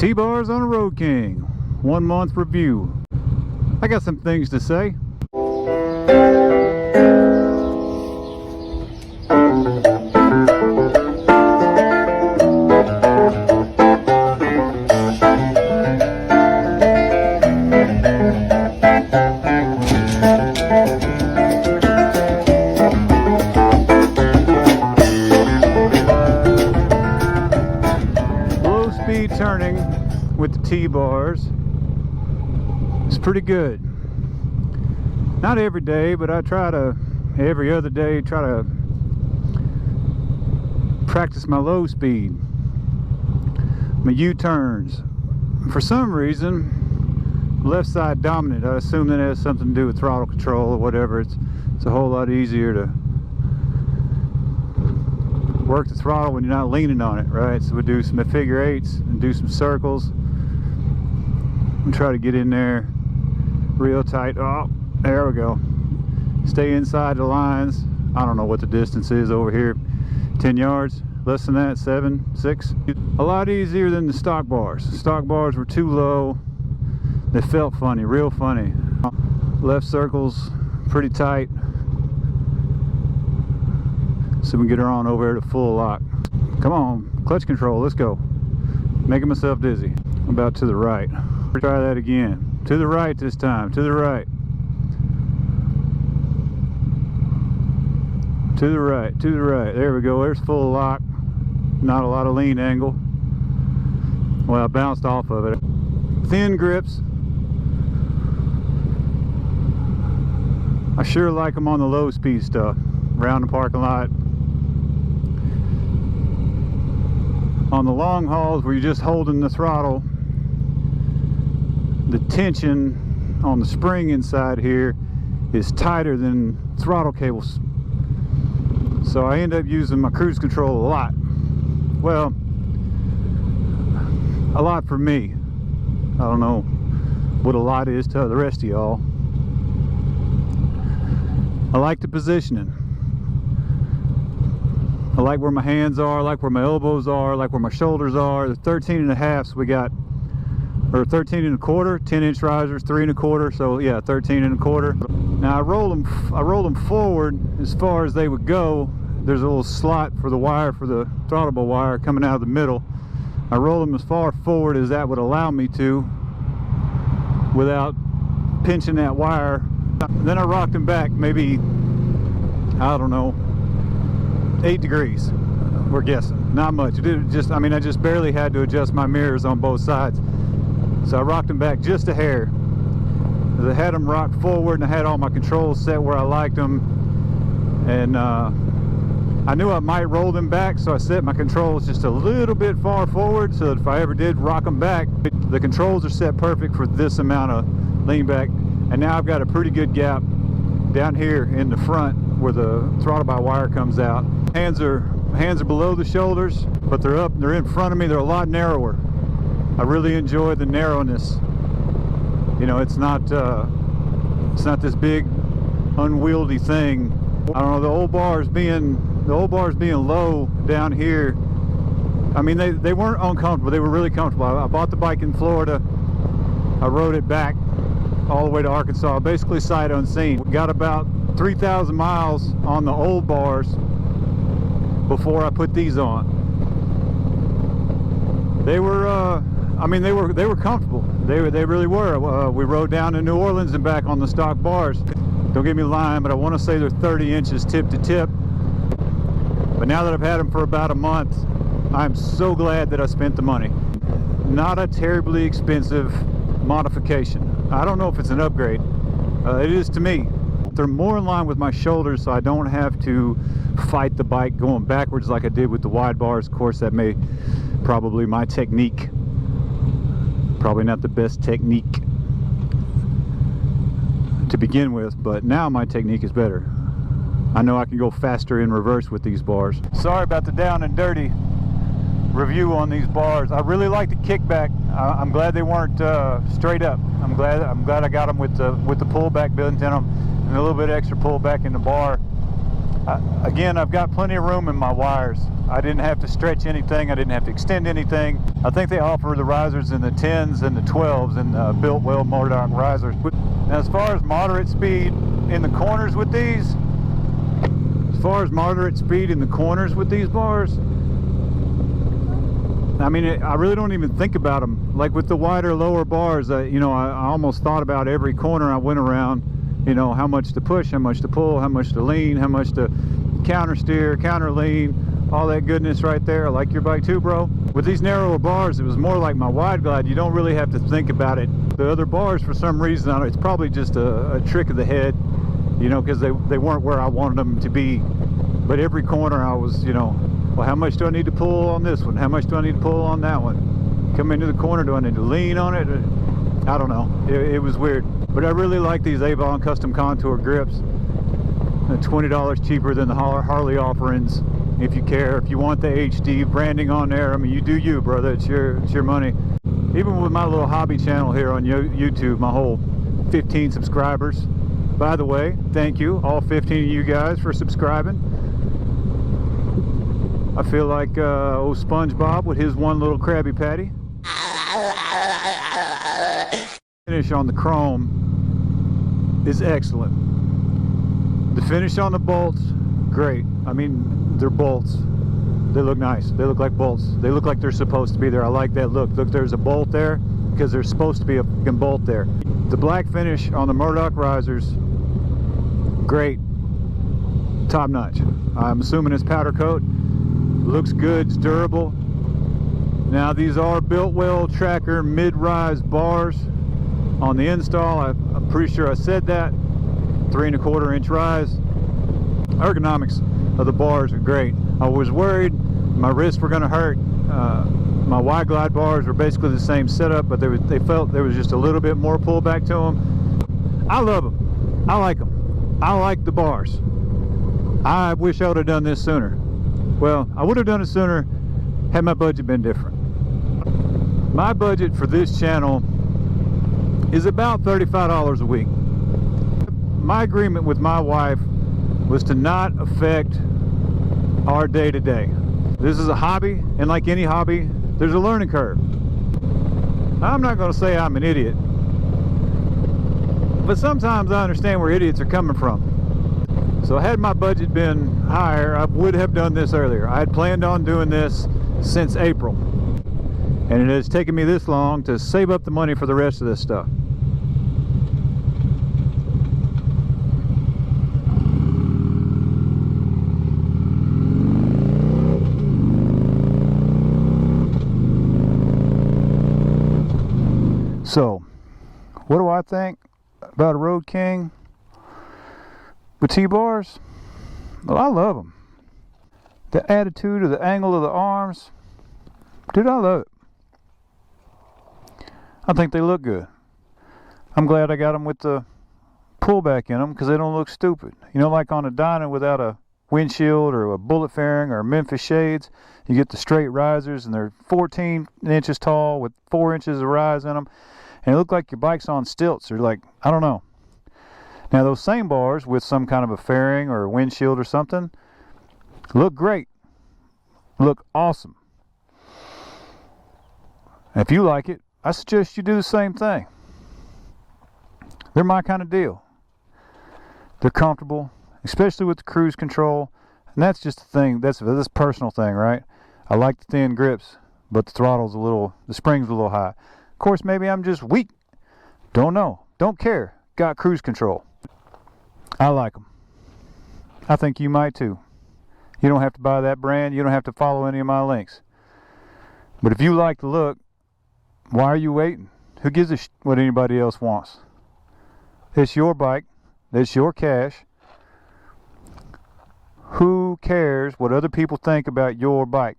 T-Bars on a Road King 1 month review. I got some things to say. Low speed turning with the T-Bars is pretty good. Not every day, but I try to every other day try to practice my low speed, my U-turns. For some reason, left side dominant. I assume that has something to do with throttle control or whatever. It's a whole lot easier to work the throttle when you're not leaning on it, right? So we do some figure eights and do some circles and try to get in there real tight. Oh, there we go. Stay inside the lines. I don't know what the distance is over here. 10 yards, less than that, 7, 6. A lot easier than the stock bars. The stock bars were too low. They felt funny, real funny. Left circles pretty tight. So we can get her on over here to full lock. Come on, clutch control, let's go. Making myself dizzy. About to the right. Try that again. To the right this time, to the right. To the right, to the right. There we go, there's full lock. Not a lot of lean angle. Well, I bounced off of it. Thin grips. I sure like them on the low speed stuff. Around the parking lot. On the long hauls where you're just holding the throttle, the tension on the spring inside here is tighter than throttle cables. So I end up using my cruise control a lot. Well, a lot for me. I don't know what a lot is to the rest of y'all. I like the positioning. I like where my hands are, I like where my elbows are, I like where my shoulders are. The 13.5s we got, or 13 1/4, 10-inch risers, 3 1/4. So yeah, 13 1/4. Now I roll them forward as far as they would go. There's a little slot for the wire, for the throttleable wire coming out of the middle. I roll them as far forward as that would allow me to without pinching that wire. Then I rocked them back maybe, I don't know, 8 degrees, we're guessing. Not much. It did just, I mean, I just barely had to adjust my mirrors on both sides. So I rocked them back just a hair. I had them rocked forward and I had all my controls set where I liked them. And I knew I might roll them back, so I set my controls just a little bit far forward so that if I ever did rock them back, the controls are set perfect for this amount of lean back. And now I've got a pretty good gap down here in the front where the throttle by wire comes out. Hands are below the shoulders, but they're up, they're in front of me, they're a lot narrower. I really enjoy the narrowness. You know, it's not this big unwieldy thing. I don't know, the old bars being low down here, I mean they weren't uncomfortable, they were really comfortable. I bought the bike in Florida, I rode it back all the way to Arkansas, basically sight unseen. We got about 3,000 miles on the old bars before I put these on. They were, I mean, they were comfortable. They really were. We rode down to New Orleans and back on the stock bars. Don't get me lying, but I want to say they're 30 inches tip to tip. But now that I've had them for about a month, I'm so glad that I spent the money. Not a terribly expensive modification. I don't know if it's an upgrade. It is to me. They're more in line with my shoulders, so I don't have to fight the bike going backwards like I did with the wide bars. Of course, that may probably my technique. Probably not the best technique to begin with, but now my technique is better. I know I can go faster in reverse with these bars. Sorry about the down and dirty review on these bars. I really like the kickback. I'm glad they weren't straight up. I'm glad I got them with the pullback built into them and a little bit extra pullback in the bar. Again, I've got plenty of room in my wires. I didn't have to stretch anything. I didn't have to extend anything. I think they offer the risers in the 10s and the 12s and Biltwell Motordock risers. Now, as far as moderate speed in the corners with these, bars, I mean, I really don't even think about them. Like with the wider, lower bars, I almost thought about every corner I went around, how much to push, how much to pull, how much to lean, how much to counter steer, counter lean, all that goodness right there. I like your bike too, bro. With these narrower bars, it was more like my Wide Glide. You don't really have to think about it. The other bars, for some reason, it's probably just a trick of the head, because they weren't where I wanted them to be. But every corner I was, well, how much do I need to pull on this one? How much do I need to pull on that one? Come into the corner, do I need to lean on it? I don't know. It was weird. But I really like these Avon Custom Contour grips. $20 cheaper than the Harley offerings, if you care. If you want the HD branding on there, I mean, you do you, brother. It's your money. Even with my little hobby channel here on YouTube, my whole 15 subscribers. By the way, thank you, all 15 of you guys, for subscribing. I feel like old SpongeBob with his one little Krabby Patty. Finish on the chrome is excellent. The finish on the bolts, great. I mean, they're bolts. They look nice. They look like bolts. They look like they're supposed to be there. I like that look. Look, there's a bolt there because there's supposed to be a fucking bolt there. The black finish on the Motordock risers, great. Top notch. I'm assuming it's powder coat. Looks good, it's durable. Now these are Biltwell Tracker mid-rise bars on the install. I'm pretty sure I said that. 3 1/4 inch rise. Ergonomics of the bars are great. I was worried my wrists were going to hurt. My Wide Glide bars were basically the same setup, but they felt there was just a little bit more pullback to them. I love them. I like them. I like the bars. I wish I would have done this sooner. Well, I would have done it sooner had my budget been different. My budget for this channel is about $35 a week. My agreement with my wife was to not affect our day-to-day. This is a hobby, and like any hobby, there's a learning curve. I'm not going to say I'm an idiot, but sometimes I understand where idiots are coming from. So had my budget been higher, I would have done this earlier. I had planned on doing this since April, and it has taken me this long to save up the money for the rest of this stuff. So, what do I think about a Road King with T-bars? Well, I love them. The attitude of the angle of the arms, dude, I love it. I think they look good. I'm glad I got them with the pullback in them because they don't look stupid. Like on a Dyna without a windshield or a bullet fairing or Memphis shades, you get the straight risers and they're 14 inches tall with 4 inches of rise in them. And it looked like your bike's on stilts, or like, I don't know. Now those same bars with some kind of a fairing or a windshield or something look great. Look awesome. And if you like it, I suggest you do the same thing. They're my kind of deal. They're comfortable, especially with the cruise control. And that's just the thing, that's a personal thing, right? I like the thin grips, but the spring's a little high. Of course, maybe I'm just weak. Don't know. Don't care. Got cruise control. I like them. I think you might too. You don't have to buy that brand. You don't have to follow any of my links. But if you like the look, why are you waiting? Who gives a shit what anybody else wants? It's your bike. It's your cash. Who cares what other people think about your bike?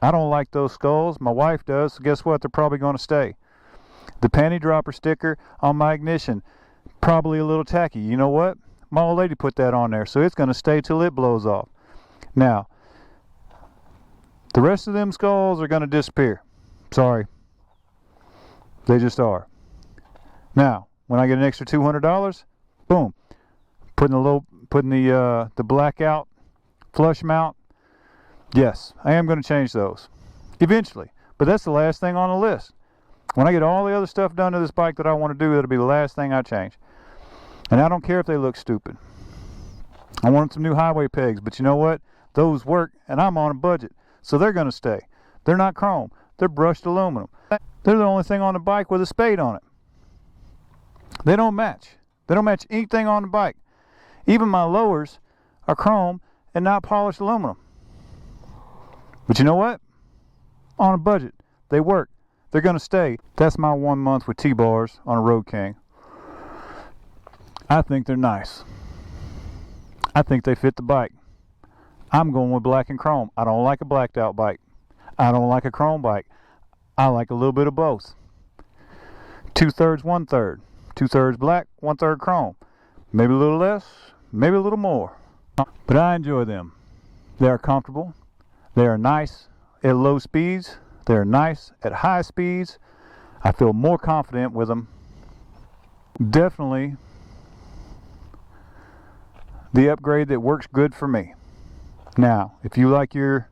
I don't like those skulls. My wife does, so guess what? They're probably going to stay. The panty dropper sticker on my ignition, probably a little tacky. You know what? My old lady put that on there, so it's going to stay till it blows off. Now, the rest of them skulls are going to disappear. Sorry. They just are. Now, when I get an extra $200, boom, putting the blackout flush mount. Yes, I am going to change those eventually, but that's the last thing on the list. When I get all the other stuff done to this bike that I want to do, that'll be the last thing I change. And I don't care if they look stupid. I want some new highway pegs, but you know what? Those work, and I'm on a budget, so they're going to stay. They're not chrome. They're brushed aluminum. They're the only thing on the bike with a spade on it. They don't match. They don't match anything on the bike. Even my lowers are chrome and not polished aluminum. But you know what? On a budget. They work. They're going to stay. That's my 1 month with T-bars on a Road King. I think they're nice. I think they fit the bike. I'm going with black and chrome. I don't like a blacked out bike. I don't like a chrome bike. I like a little bit of both. 2/3, 1/3. 2/3 black, 1/3 chrome. Maybe a little less, maybe a little more. But I enjoy them. They are comfortable. They are nice at low speeds. They are nice at high speeds. I feel more confident with them. Definitely the upgrade that works good for me. Now, if you like your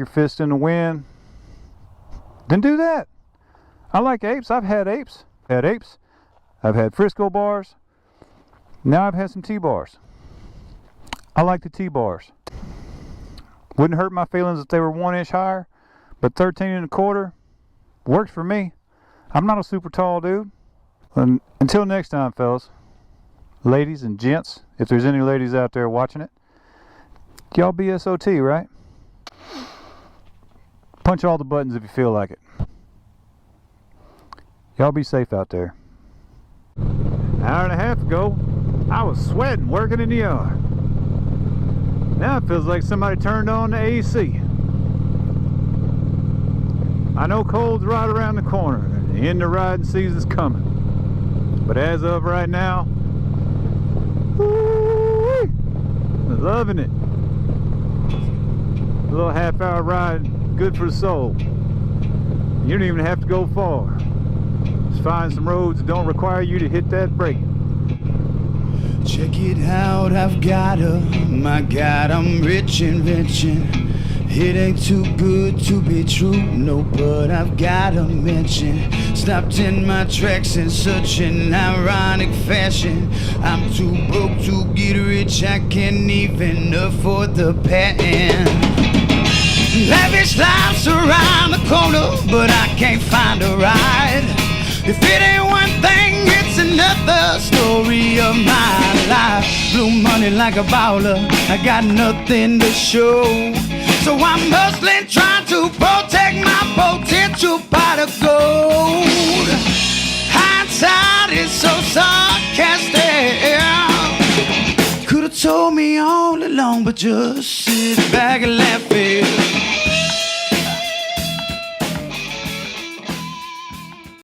fist in the wind, then do that. I like apes. I've had apes. I've had Frisco bars. Now I've had some T-bars. I like the T-bars. Wouldn't hurt my feelings if they were 1 inch higher, but 13 1/4 works for me. I'm not a super tall dude. And until next time, fellas, ladies and gents, if there's any ladies out there watching it, y'all be SOT, right? Punch all the buttons if you feel like it. Y'all be safe out there. An hour and a half ago, I was sweating working in the yard. Now it feels like somebody turned on the AC. I know cold's right around the corner and the end of riding season's coming. But as of right now, woo-wee, loving it. A little half-hour ride, good for the soul. You don't even have to go far. Just find some roads that don't require you to hit that brake. Check it out, I've got her. My God, I'm rich and it ain't too good to be true, no, but I've gotta mention. Stopped in my tracks in such an ironic fashion. I'm too broke to get rich, I can't even afford the patent. Lavish life's around the corner, but I can't find a ride. If it ain't one thing, it's another story of my life. Blue money like a baller, I got nothing to show. So I'm hustling, trying to protect my potential pot of gold. Hindsight is so sarcastic. Could've told me all along, but just sit back and laugh it